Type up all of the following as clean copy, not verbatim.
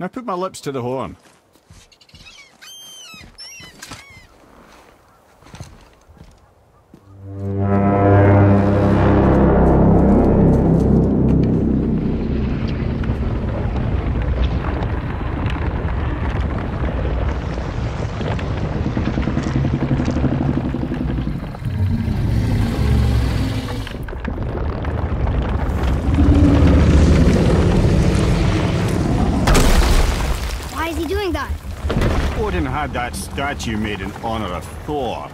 Now put my lips to the horn. Odin had that statue made in honor of Thor.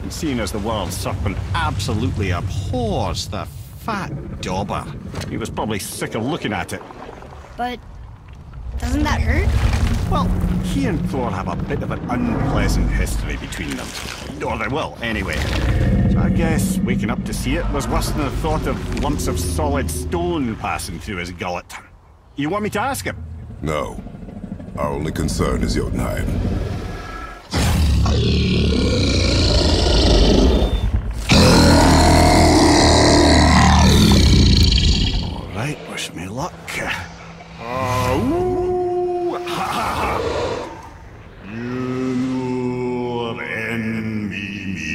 And seeing as the world serpent absolutely abhors the fat dauber, he was probably sick of looking at it. But doesn't that hurt? Well, he and Thor have a bit of an unpleasant history between them. Or they will, anyway. So I guess waking up to see it was worse than the thought of lumps of solid stone passing through his gullet. You want me to ask him? No. Our only concern is Jotunheim. All right, wish me luck. You envy me.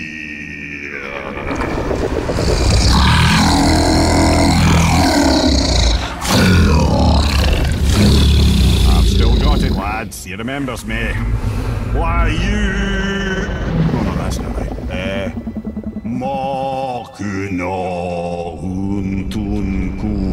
I've still got it, lads. He remembers me. Why you? Oh no, that's not right. Makuna huntun kun.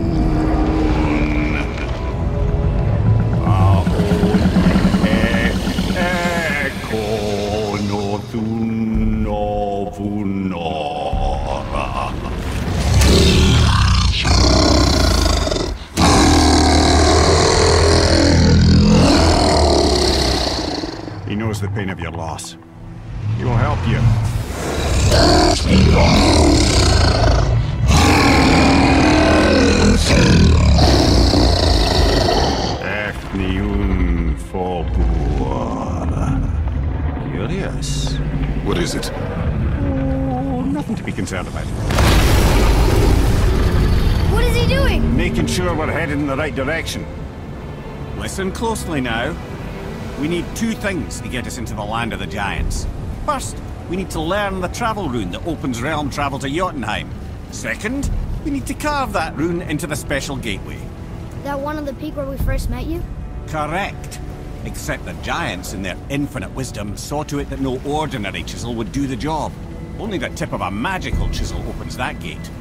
He knows the pain of your loss. He will help you. Efniun Fobur. Curious. What is it? Oh, nothing to be concerned about. What is he doing? Making sure we're headed in the right direction. Listen closely now. We need two things to get us into the land of the giants. First, we need to learn the travel rune that opens realm travel to Jotunheim. Second, we need to carve that rune into the special gateway. That one on the peak where we first met you? Correct. Except the giants, in their infinite wisdom, saw to it that no ordinary chisel would do the job. Only the tip of a magical chisel opens that gate.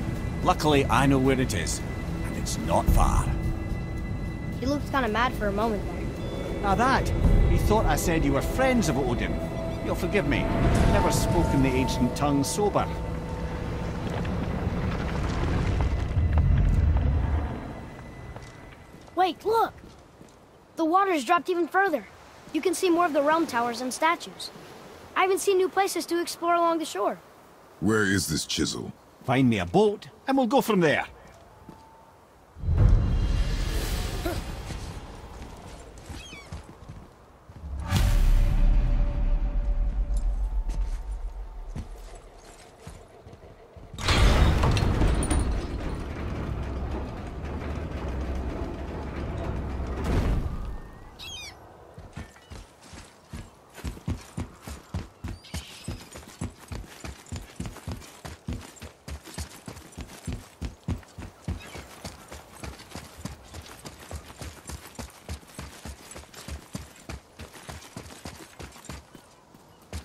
Luckily, I know where it is, and it's not far. He looked kind of mad for a moment there. Now that, he thought I said you were friends of Odin. You'll forgive me. Never spoken the ancient tongue sober. Wait, look! The water's dropped even further. You can see more of the realm towers and statues. I even see new places to explore along the shore. Where is this chisel? Find me a boat, and we'll go from there.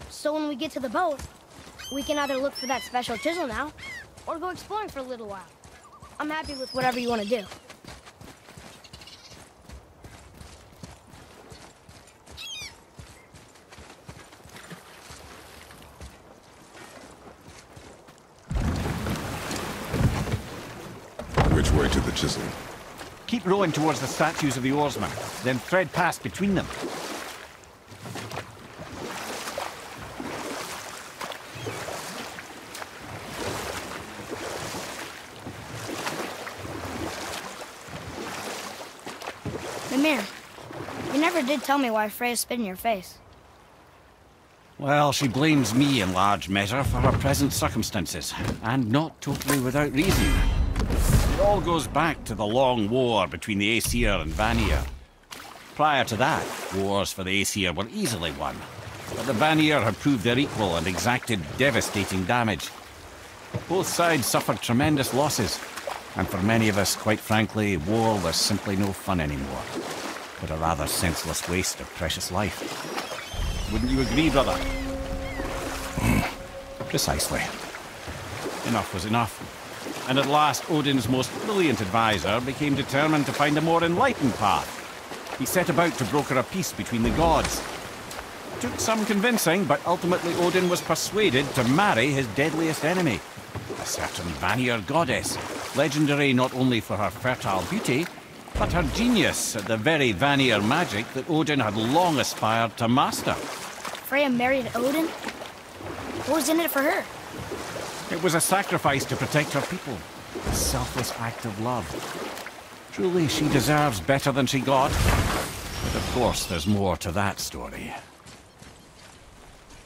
So when we get to the boat, we can either look for that special chisel now, or go exploring for a little while. I'm happy with whatever you want to do. Which way to the chisel? Keep rowing towards the statues of the oarsmen, then thread past between them. Mimir, you never did tell me why Freya spit in your face. Well, she blames me in large measure for her present circumstances, and not totally without reason. It all goes back to the long war between the Aesir and Vanir. Prior to that, wars for the Aesir were easily won, but the Vanir had proved their equal and exacted devastating damage. Both sides suffered tremendous losses, and for many of us, quite frankly, war was simply no fun anymore, but a rather senseless waste of precious life. Wouldn't you agree, brother? Precisely. Enough was enough. And at last, Odin's most brilliant advisor became determined to find a more enlightened path. He set about to broker a peace between the gods. It took some convincing, but ultimately Odin was persuaded to marry his deadliest enemy, a certain Vanir goddess, legendary not only for her fertile beauty, but her genius at the very Vanir magic that Odin had long aspired to master. Freya married Odin? What was in it for her? It was a sacrifice to protect her people, a selfless act of love. Truly, she deserves better than she got. But of course, there's more to that story.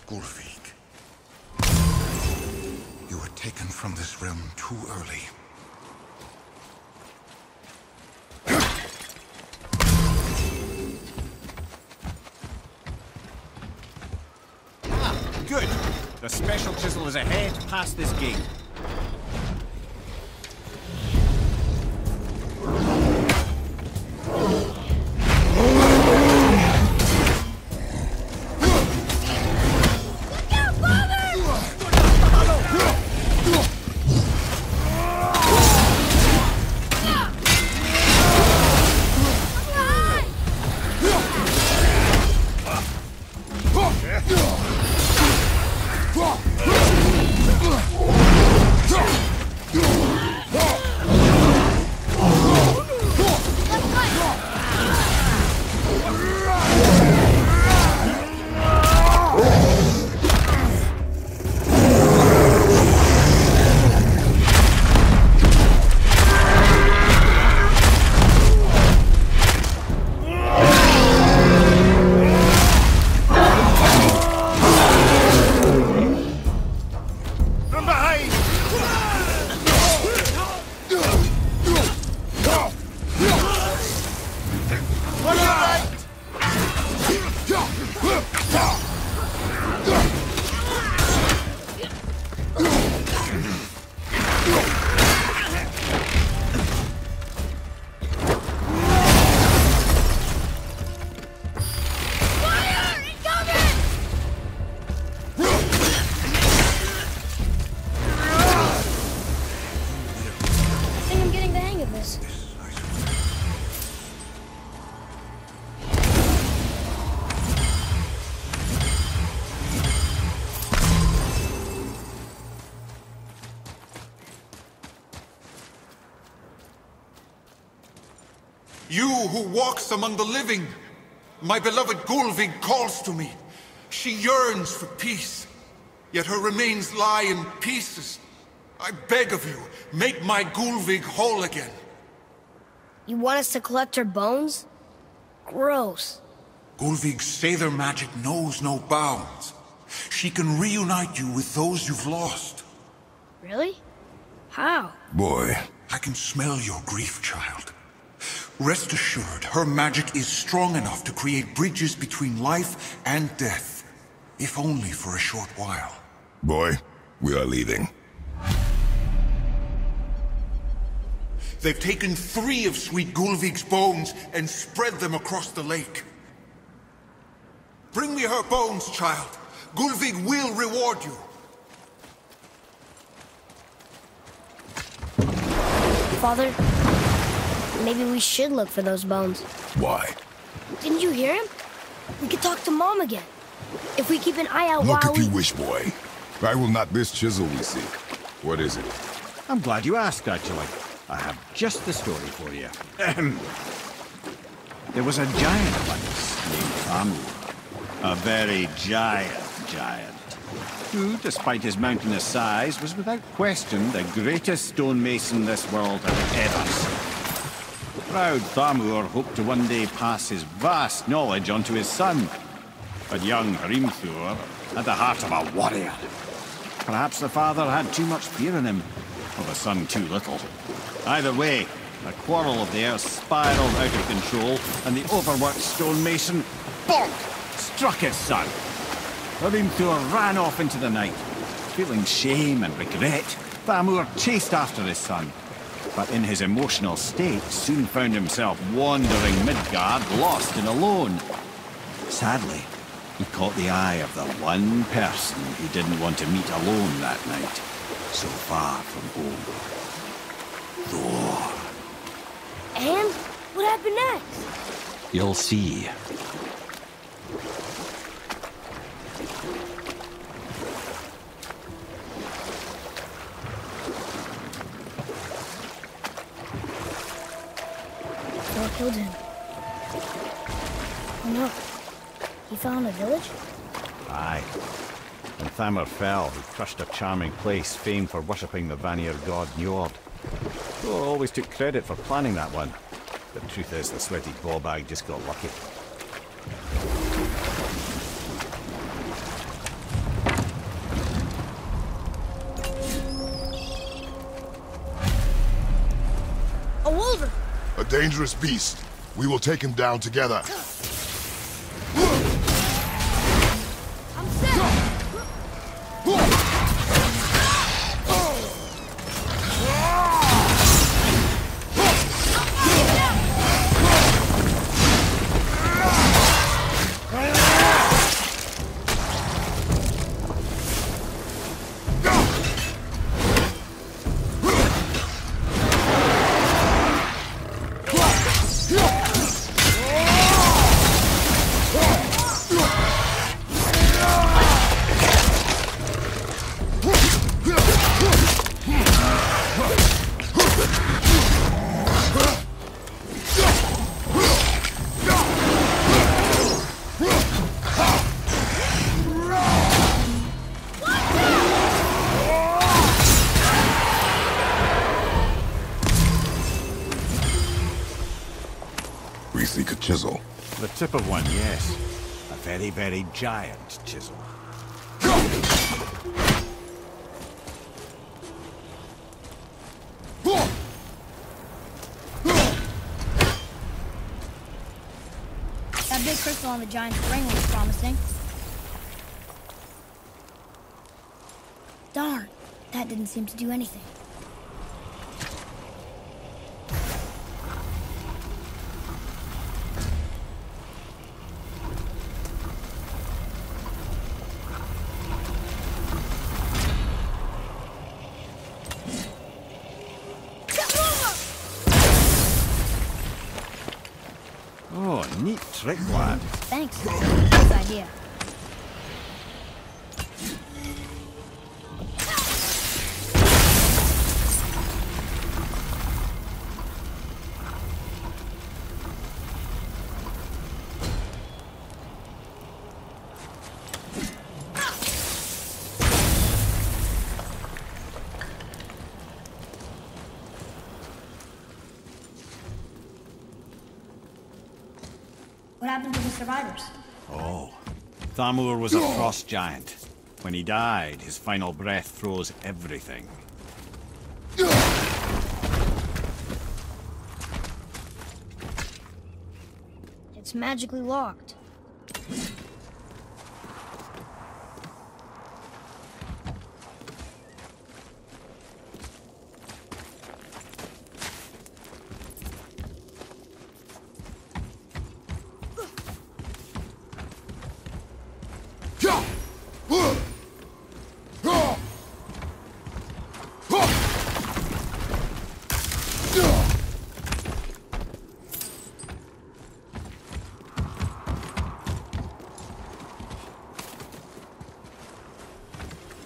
Gullveig, you were taken from this realm too early. Good. The special chisel is ahead past this gate. You who walks among the living, my beloved Gullveig calls to me. She yearns for peace, yet her remains lie in pieces. I beg of you, make my Gullveig whole again. You want us to collect her bones? Gross. Gullveig's Seidr magic knows no bounds. She can reunite you with those you've lost. Really? How? Boy. I can smell your grief, child. Rest assured, her magic is strong enough to create bridges between life and death, if only for a short while. Boy, we are leaving. They've taken 3 of sweet Gullveig's bones and spread them across the lake. Bring me her bones, child. Gullveig will reward you. Father, maybe we should look for those bones. Why? Didn't you hear him? We could talk to Mom again. If we keep an eye out Look while if you wish, boy. I will not this chisel we seek. What is it? I'm glad you asked, actually. I have just the story for you. There was a giant once named Thamur. A very giant, who, despite his mountainous size, was without question the greatest stonemason this world had ever seen. Proud Thamur hoped to one day pass his vast knowledge on to his son. But young Hrimthur had the heart of a warrior. Perhaps the father had too much fear in him, or the son too little. Either way, A quarrel of theirs spiraled out of control, and the overworked stonemason, bonk, struck his son. Hrimthur ran off into the night. Feeling shame and regret, Thamur chased after his son, but in his emotional state soon found himself wandering Midgard, lost and alone. Sadly, he caught the eye of the one person he didn't want to meet alone that night, so far from home. Thor. And what happened next? You'll see. Thor killed him. Oh no. He fell in a village? Aye. When Thamur fell, he crushed a charming place famed for worshipping the Vanir god Njord. Thor always took credit for planning that one. The truth is, the sweaty ballbag just got lucky. A wolver! A dangerous beast. We will take him down together. I'm set! We seek a chisel. The tip of one, yes. A very, very giant chisel. That big crystal on the giant's ring was promising. Darn, that didn't seem to do anything. Oh, neat trick, lad. Thanks. Good idea. What happened to the survivors? Oh, Thamur was a frost giant. When he died, his final breath froze everything. It's magically locked.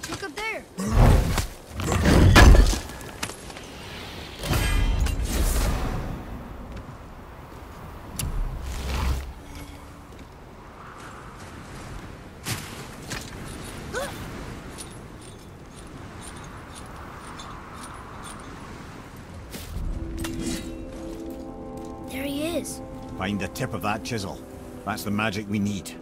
Look up there. There he is. Find the tip of that chisel. That's the magic we need.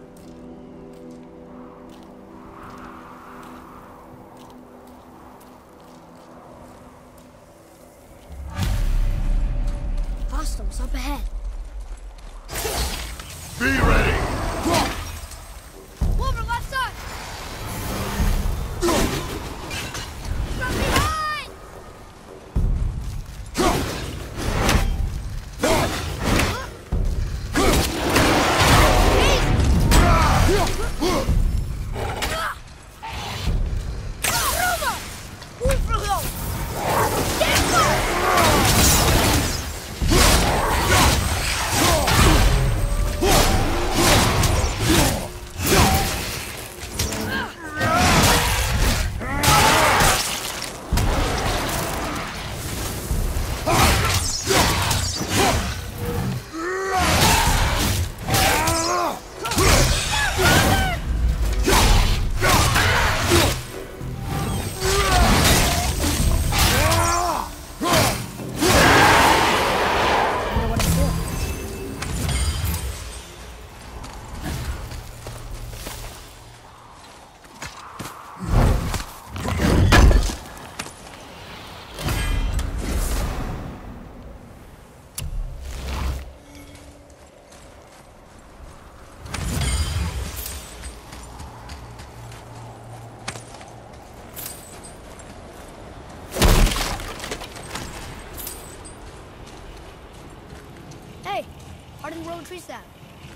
stone tree sap.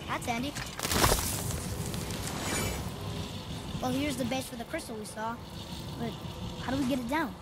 That's handy. Well, here's the base for the crystal we saw. But how do we get it down?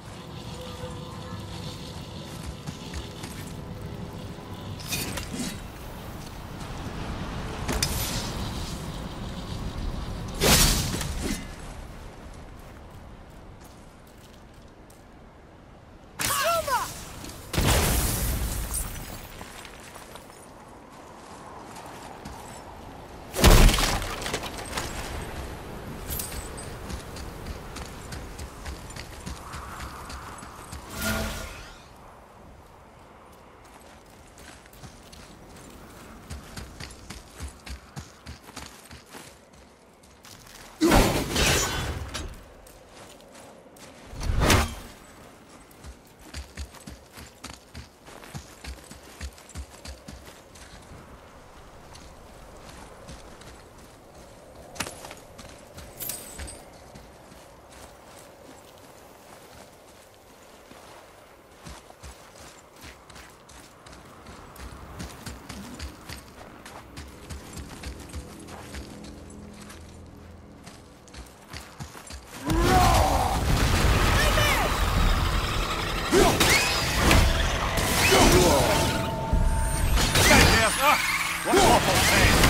What awful pain!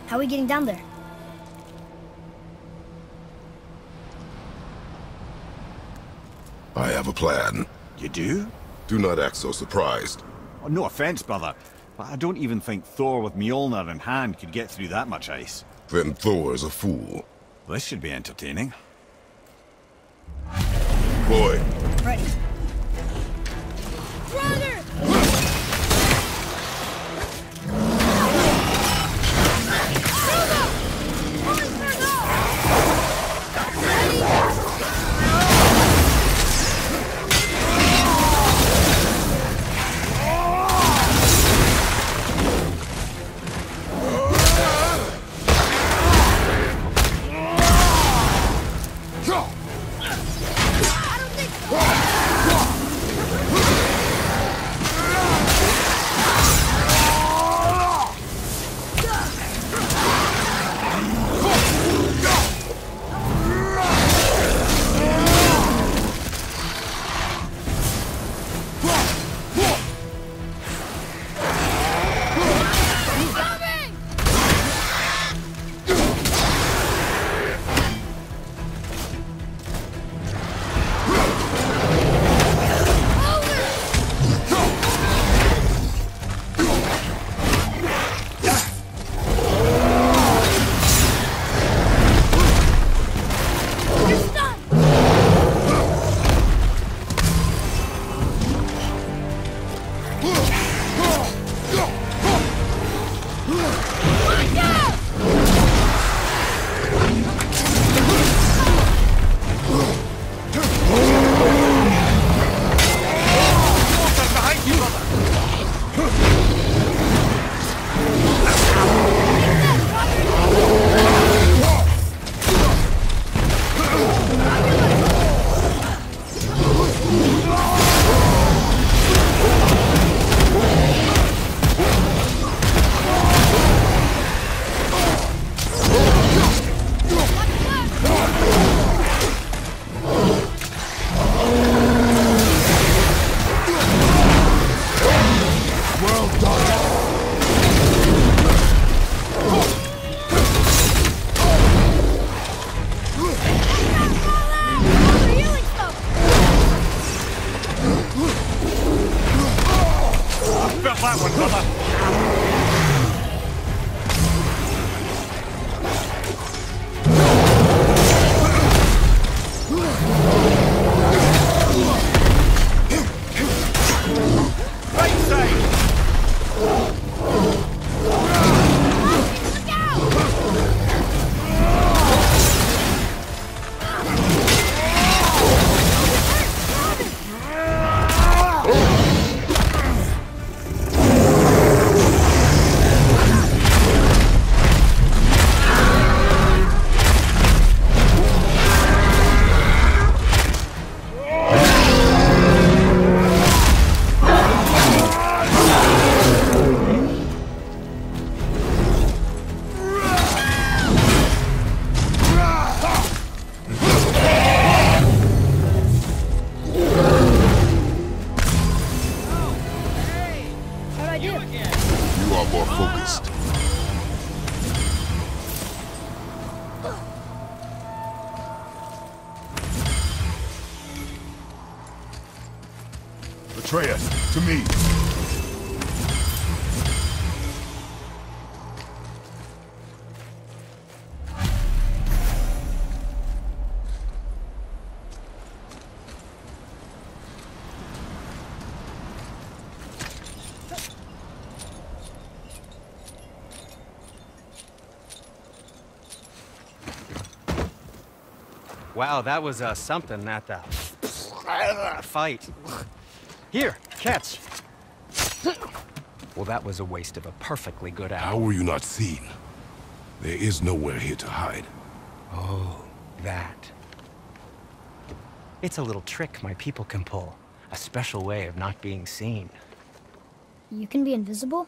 How are we getting down there? I have a plan. You do? Do not act so surprised. Oh, no offense, brother, but I don't even think Thor with Mjolnir in hand could get through that much ice. Then Thor is a fool. This should be entertaining. Boy, Ready. Brother! That one, brother! I do. You are more focused. Atreus, to me. Wow, that was something at the fight. Here, catch. Well, that was a waste of a perfectly good How hour. were you not seen? There is nowhere here to hide. Oh, that. It's a little trick my people can pull. A special way of not being seen. You can be invisible?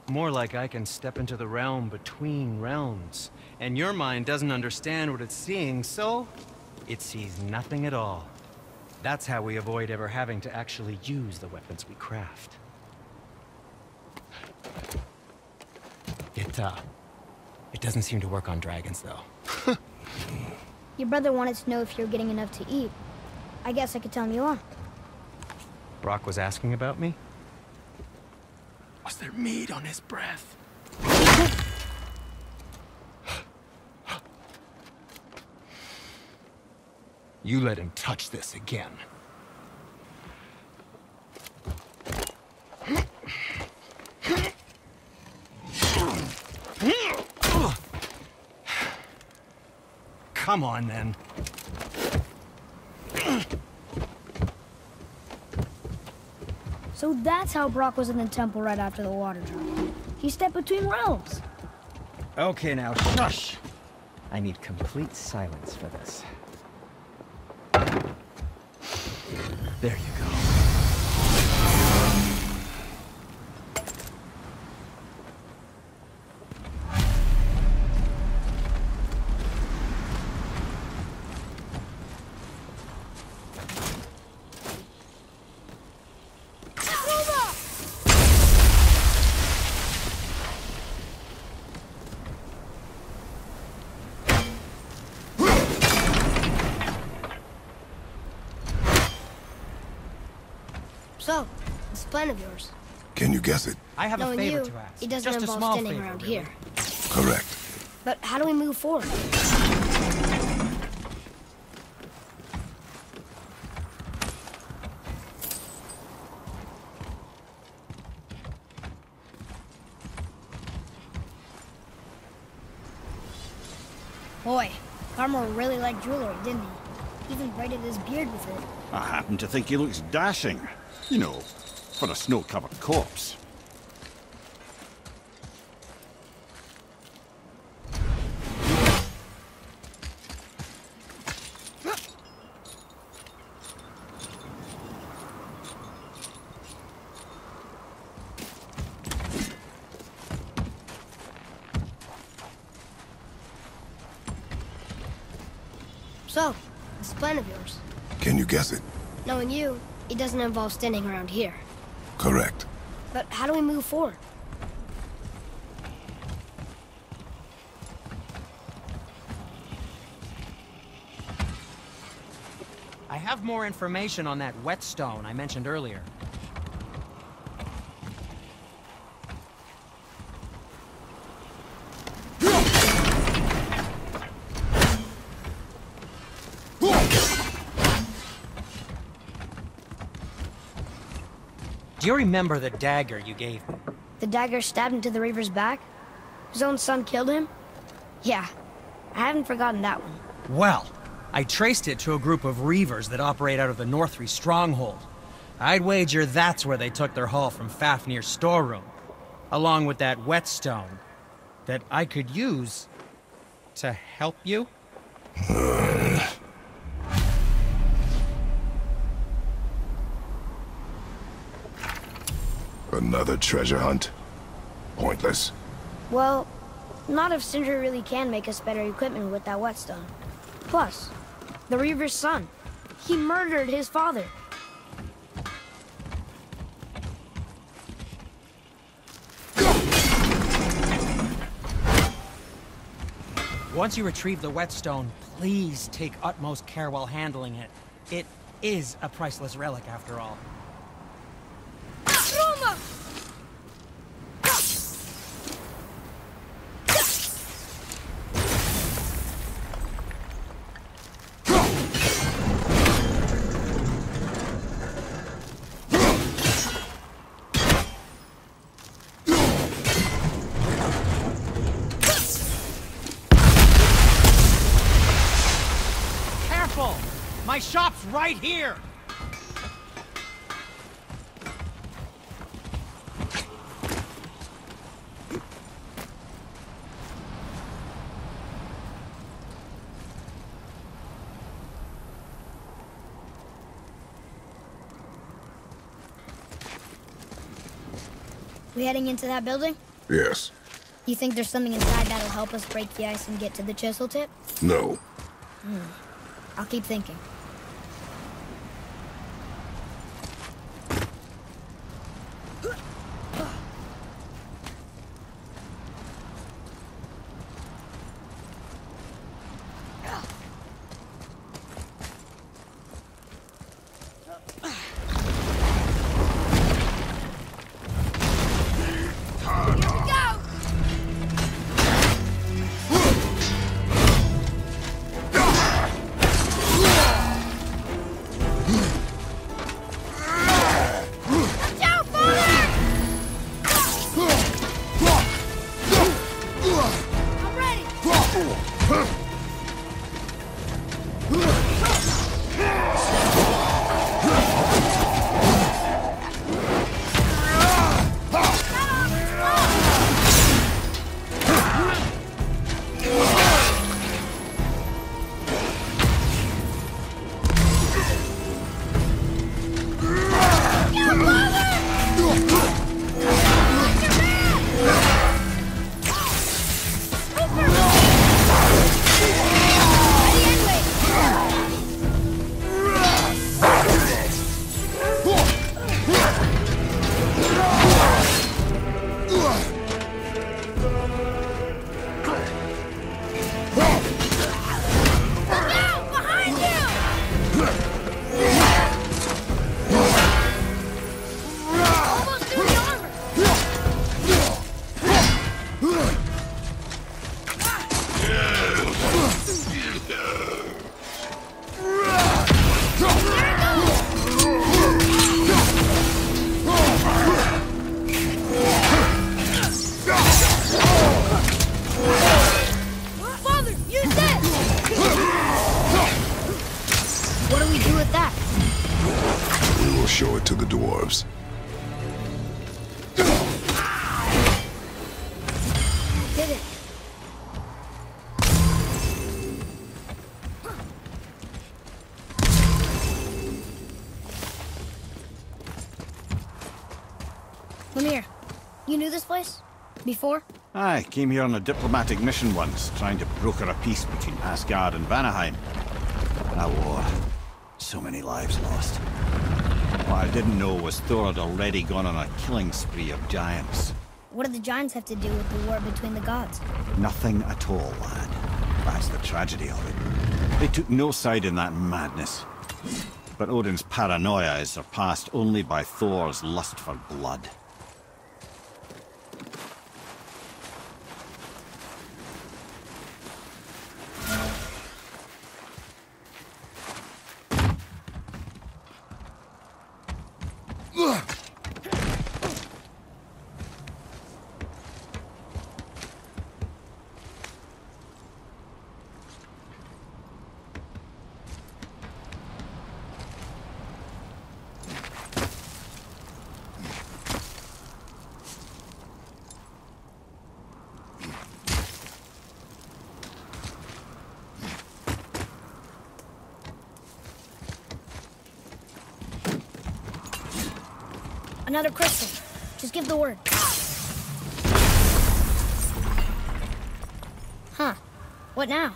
More like I can step into the realm between realms. And your mind doesn't understand what it's seeing, so it sees nothing at all. That's how we avoid ever having to actually use the weapons we craft. It doesn't seem to work on dragons, though. Your brother wanted to know if you're getting enough to eat. I guess I could tell him you are. Brock was asking about me? Was there meat on his breath? You let him touch this again. Come on, then. So that's how Brock was in the temple right after the water drop. He stepped between realms. Okay, now, shush! I need complete silence for this. There you go. So, this plan of yours. Can you guess it? I have a Knowing favor you, to ask. it doesn't Just a involve small standing favor, around really. here. Correct. But how do we move forward? Boy, Farmer really liked jewelry, didn't he? He even braided his beard with it. I happen to think he looks dashing. You know, for a snow-covered corpse. So, this plan of yours. Can you guess it? Knowing you, it doesn't involve standing around here. Correct. But how do we move forward? I have more information on that whetstone I mentioned earlier. Do you remember the dagger you gave me? The dagger stabbed into the Reaver's back? His own son killed him? Yeah, I haven't forgotten that one. Well, I traced it to a group of Reavers that operate out of the Northree stronghold. I'd wager that's where they took their haul from Fafnir's storeroom, along with that whetstone that I could use to help you. Another treasure hunt? Pointless. Well, not if Sindri really can make us better equipment with that whetstone. Plus, the Reaver's son. He murdered his father. Once you retrieve the whetstone, please take utmost care while handling it. It is a priceless relic, after all. Roma! Careful! My shop's right here! We heading into that building? Yes. You think there's something inside that'll help us break the ice and get to the chisel tip? No. I'll keep thinking. show it to the dwarves. Did it. Lemire, you knew this place? Before? I came here on a diplomatic mission once, trying to broker a peace between Asgard and Vanaheim. That war. So many lives lost. What I didn't know was Thor had already gone on a killing spree of giants. What did the giants have to do with the war between the gods? Nothing at all, lad. That's the tragedy of it. They took no side in that madness. But Odin's paranoia is surpassed only by Thor's lust for blood. Another crystal. Just give the word. Huh. What now?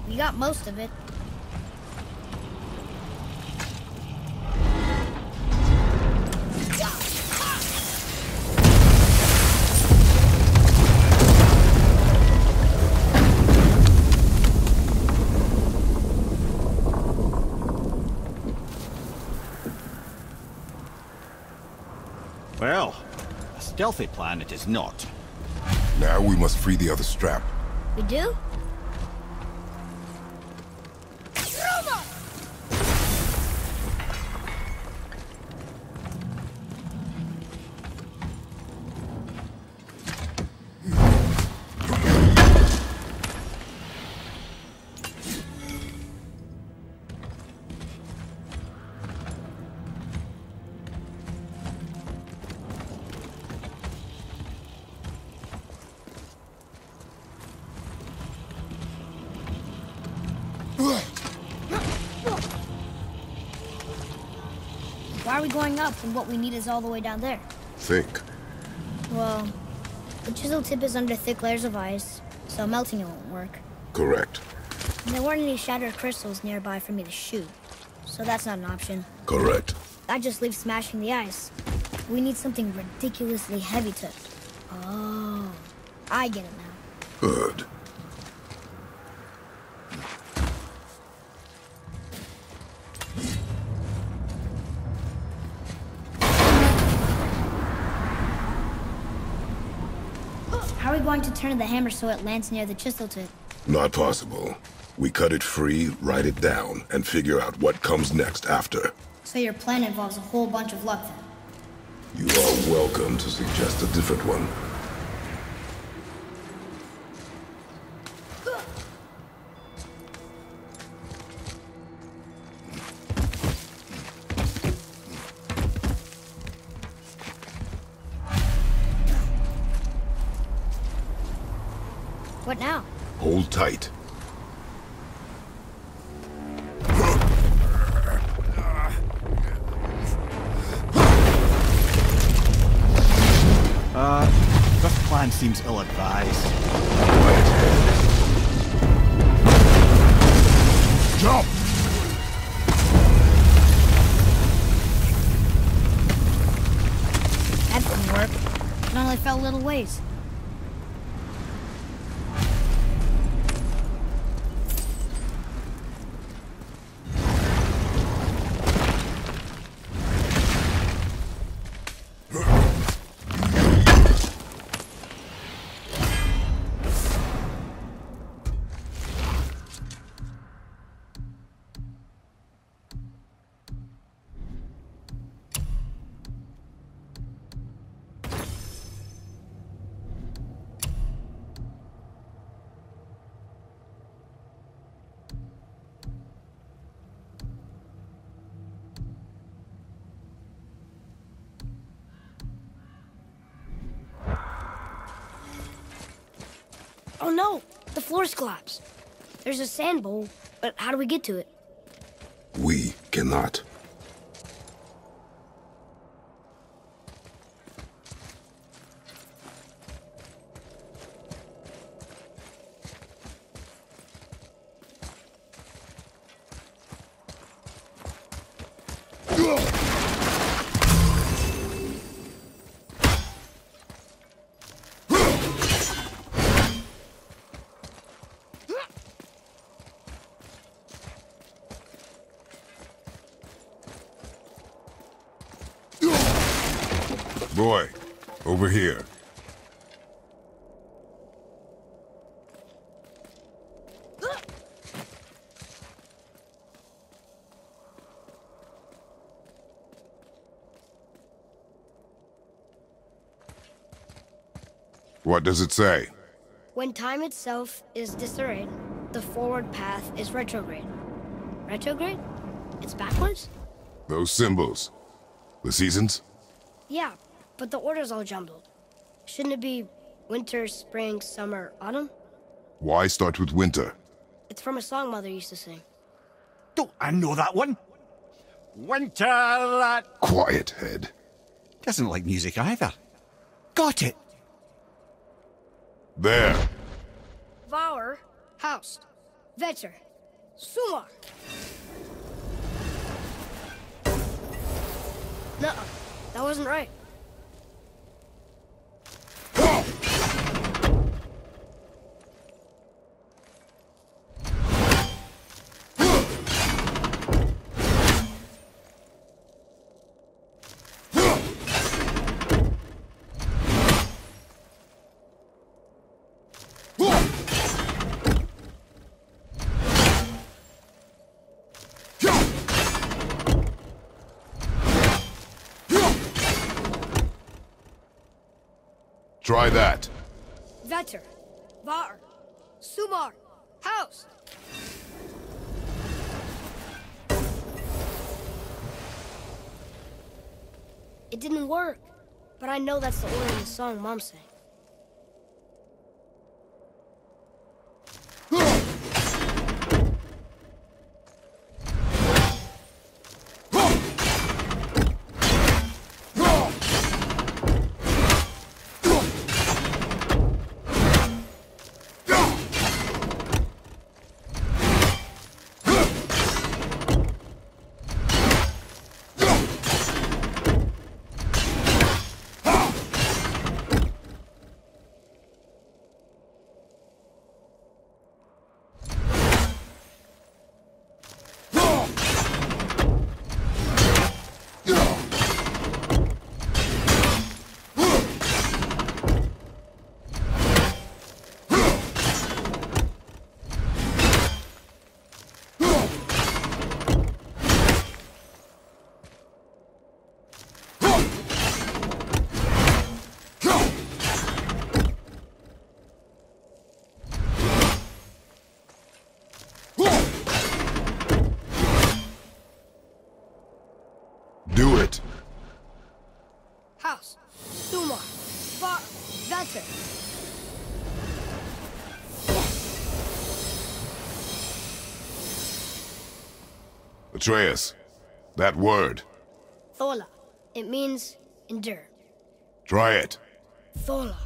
We got most of it. Well, a stealthy plan it is not. Now we must free the other strap. We do? Why are we going up when what we need is all the way down there? Think. Well, the chisel tip is under thick layers of ice, so melting it won't work. Correct. And there weren't any shattered crystals nearby for me to shoot, so that's not an option. Correct. That just leaves smashing the ice. We need something ridiculously heavy to... Oh, I get it now. Good. How are we going to turn the hammer so it lands near the chisel tip? Not possible. We cut it free, write it down, and figure out what comes next after. So your plan involves a whole bunch of luck then? You are welcome to suggest a different one. What now? Hold tight. This plan seems ill-advised. Jump! That didn't work. It only fell a little ways. Oh no! The floor's collapsed. There's a sand bowl, but how do we get to it? We cannot. Boy, over here. What does it say? When time itself is disarrayed, the forward path is retrograde. Retrograde? It's backwards? Those symbols. The seasons? Yeah, but the order's all jumbled. Shouldn't it be winter, spring, summer, autumn? Why start with winter? It's from a song Mother used to sing. Don't I know that one? Winter that... Quiet, head. Doesn't like music either. Got it! There. Vauer, Haust, Vetter, Sumar. Nuh-uh, that wasn't right. Try that. Vetter, Var, Sumar, Haust. It didn't work, but I know that's the order in the song Mom sang. Do it. Haust, Sumar, Var, Vetter. Atreus, that word. Thola. It means endure. Try it. Thola.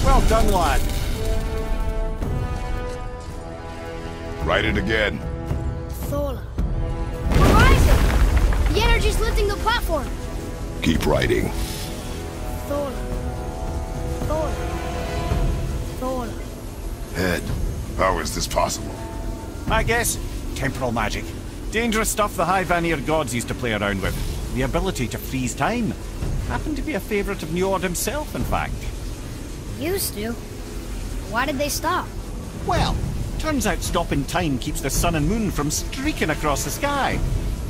Well done, lad. Write it again. Thola. We're rising! The energy's lifting the platform. Keep writing. Thola. Thola. Thola. Head, how is this possible? I guess temporal magic. Dangerous stuff the High Vanir gods used to play around with. The ability to freeze time. Happened to be a favorite of Njord himself, in fact. Used to. Why did they stop? Well, turns out stopping time keeps the sun and moon from streaking across the sky.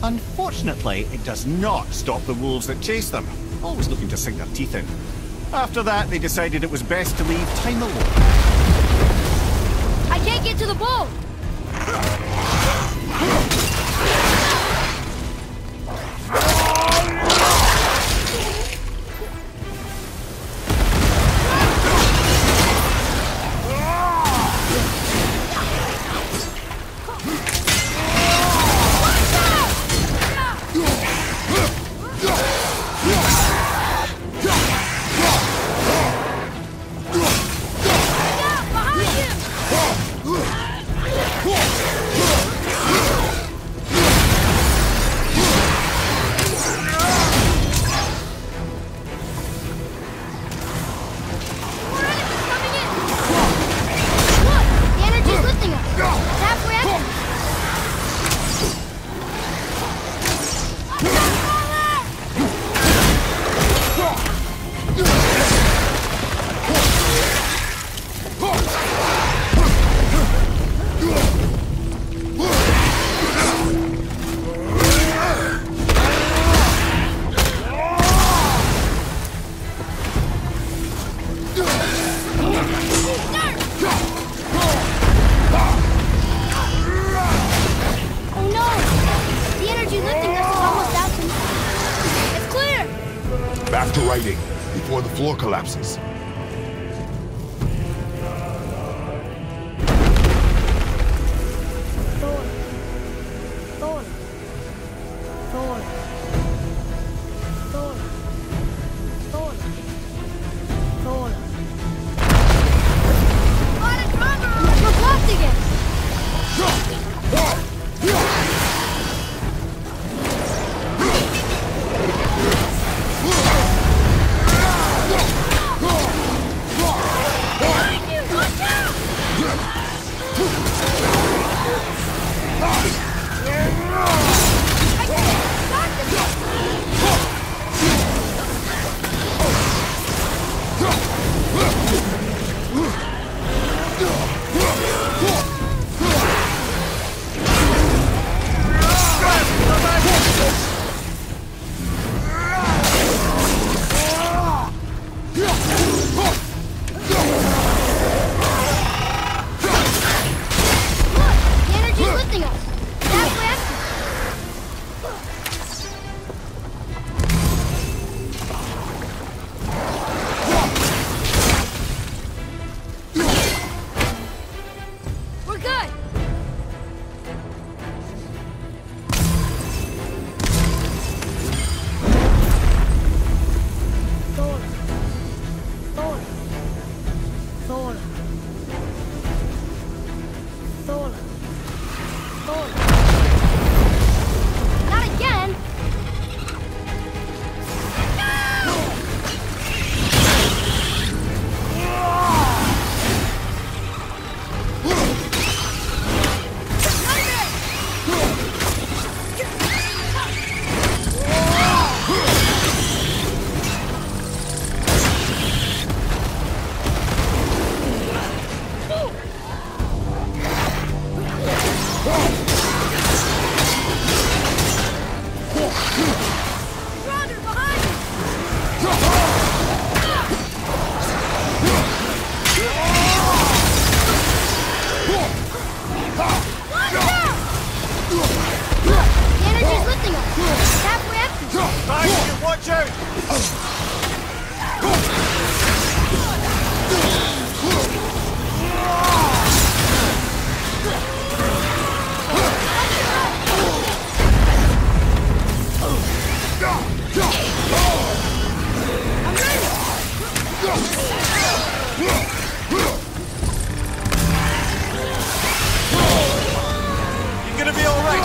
Unfortunately, it does not stop the wolves that chase them, always looking to sink their teeth in. After that, they decided it was best to leave time alone. I can't get to the boat! After writing, before the floor collapses. Thor. Thor. Thor. Thor. Thor. Thor. On a drummer! We're blocked again! You're gonna be alright.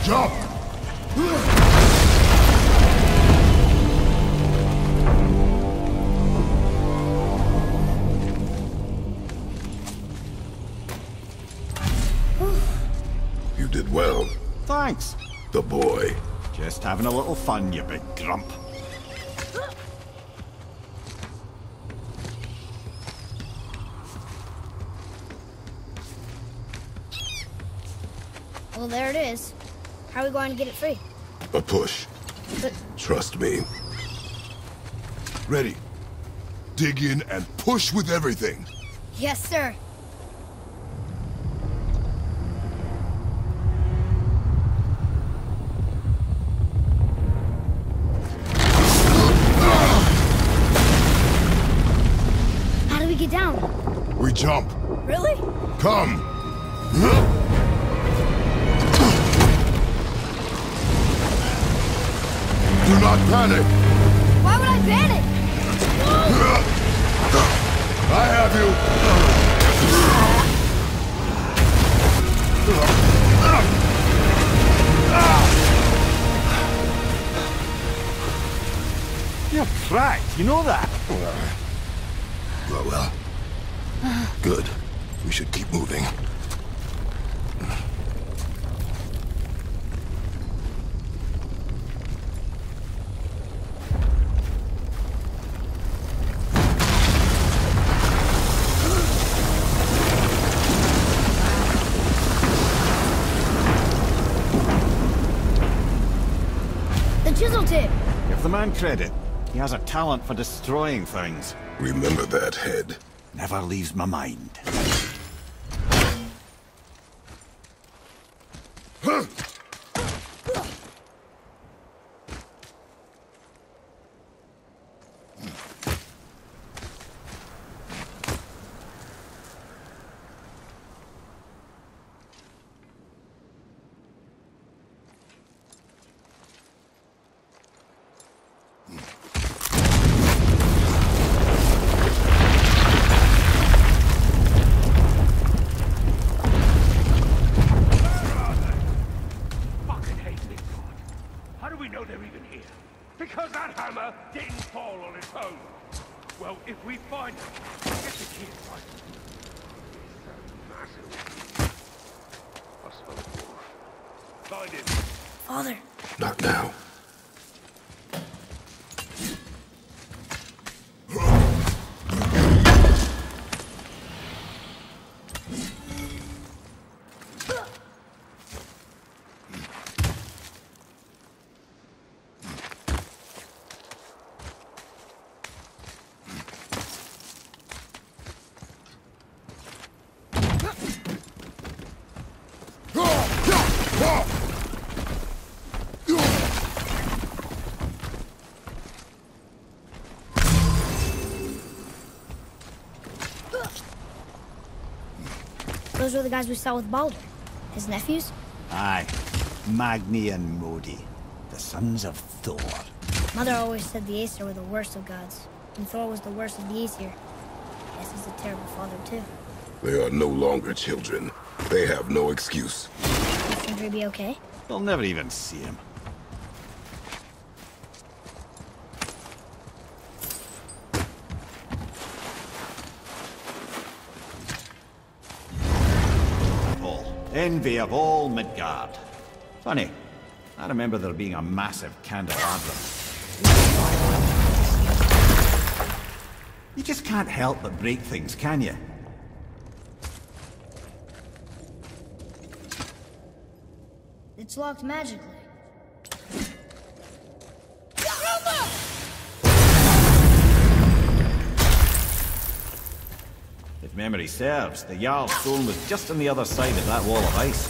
Jump! You did well. Thanks. The boy. Just having a little fun, you big grump. Well, there it is. How are we going to get it free? A push. But Trust me. Ready. Dig in and push with everything. yes, sir. How do we get down? We jump. Really? Come. Do not panic. Why would I panic? I have you. You're cracked, you know that? Well. Good. We should keep moving. The chisel tip. Give the man credit. He has a talent for destroying things. Remember that head. Never leaves my mind. Fucking hate this god. How do we know they're even here? Because that hammer didn't fall on its own. Well, if we find it, get the kid right. It's so massive. I smell a wolf. Find him. Father. Not now. Those were the guys we saw with Baldur. His nephews? Aye. Magni and Modi. The sons of Thor. Mother always said the Aesir were the worst of gods, and Thor was the worst of the Aesir. Guess he's a terrible father, too. They are no longer children. They have no excuse. Will Sindri be okay? They'll never even see him. Envy of all Midgard. Funny, I remember there being a massive candelabrum. You just can't help but break things, can you? It's locked magically. If memory serves, the Jarl's stone was just on the other side of that wall of ice.